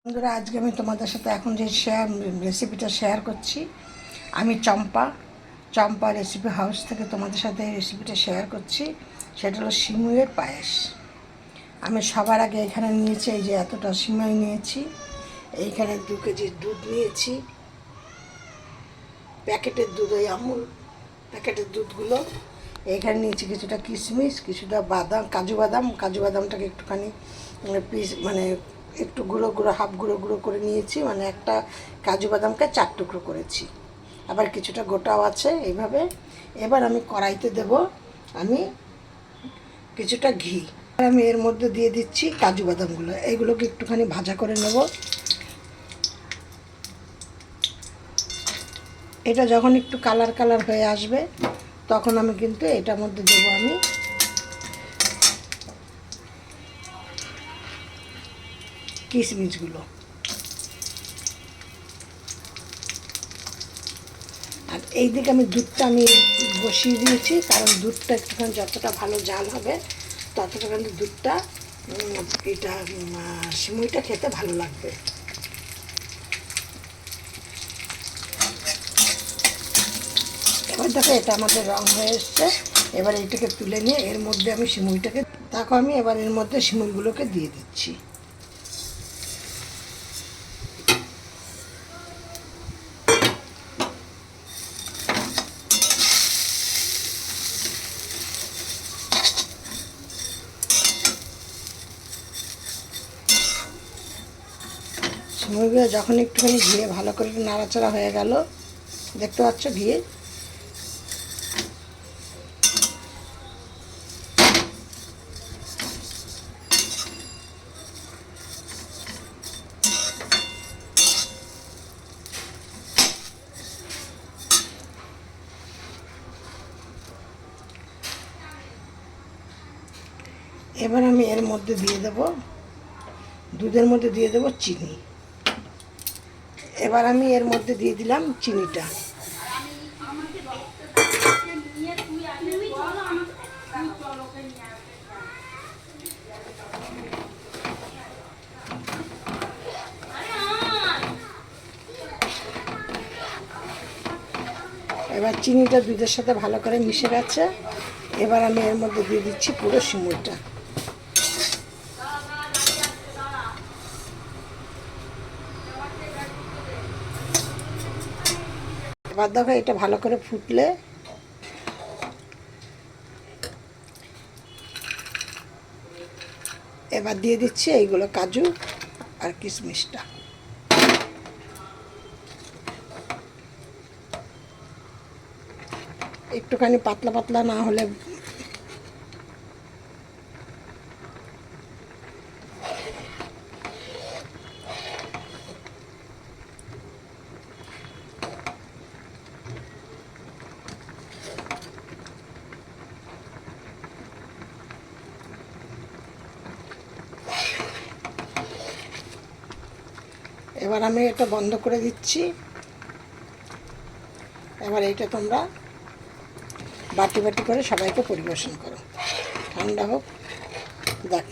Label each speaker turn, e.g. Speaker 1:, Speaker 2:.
Speaker 1: বন্ধুরা, আজকে আমি তোমাদের সাথে এখন যে রেসিপিটা শেয়ার করছি, আমি চম্পা রেসিপি হাউস থেকে তোমাদের সাথে এই রেসিপিটা শেয়ার করছি। সেটা হলো সিমুইয়ের পায়েস। আমি সবার আগে এখানে নিয়েছি, এই যে এতটা সিমাই নিয়েছি। এইখানে 2 কেজি দুধ নিয়েছি, প্যাকেটের দুধ, ওই আমুল প্যাকেটের দুধগুলো। এইখানে নিয়েছি কিছুটা কিশমিশ, কিছুটা বাদাম, কাজু বাদামটাকে একটুখানি একটু গুঁড়ো গুঁড়ো, হাফ গুঁড়ো গুঁড়ো করে নিয়েছি, মানে একটা কাজু বাদামকে 4 টুকরো করেছি। আবার কিছুটা গোটাও আছে এইভাবে। এবার আমি কড়াইতে দেব আমি কিছুটা ঘি। আর আমি এর মধ্যে দিয়ে দিচ্ছি কাজু বাদামগুলো, এইগুলোকে একটুখানি ভাজা করে নেব। এটা যখন একটু কালার হয়ে আসবে, তখন আমি কিন্তু এটার মধ্যে দেবো আমি কিশমিশগুলো। আর এই দিকে আমি দুধটা বসিয়ে দিয়েছি, কারণ দুধটা একটুখানি যতটা ভালো জাল হবে ততটা কিন্তু দুধটা এটা সিমুইটা খেতে ভালো লাগবে। এবার দেখো, এটা আমাদের রং হয়ে এসছে। এবার এইটাকে তুলে নিয়ে এর মধ্যে আমি সিমুইটাকে আমি এবার এর মধ্যে সিমুইগুলোকে দিয়ে দিচ্ছি। সিমুইগুলো যখন একটুখানি ঘিয়ে ভালো করে নাড়াচাড়া হয়ে গেল, দেখতে পাচ্ছ ঘিয়ে, এবার আমি এর মধ্যে দিয়ে দেব, দুধের মধ্যে দিয়ে দেব চিনি। এবার আমি এর মধ্যে দিয়ে দিলাম চিনিটা। এবার চিনিটা দুধের সাথে ভালো করে মিশে গেছে। এবার আমি এর মধ্যে দিয়ে দিচ্ছি পুরো সিমুইটা। এবার দেখো, এটা ভালো করে ফুটলে এবার দিয়ে দিচ্ছি এইগুলো কাজু আর কিশমিশটা। একটুখানি পাতলা পাতলা না হলে এবার আমি এটা বন্ধ করে দিচ্ছি। এবার এইটা তোমরা বাটি বাটি করে সবাইকে পরিবেশন করো। ঠান্ডা হোক, দেখ।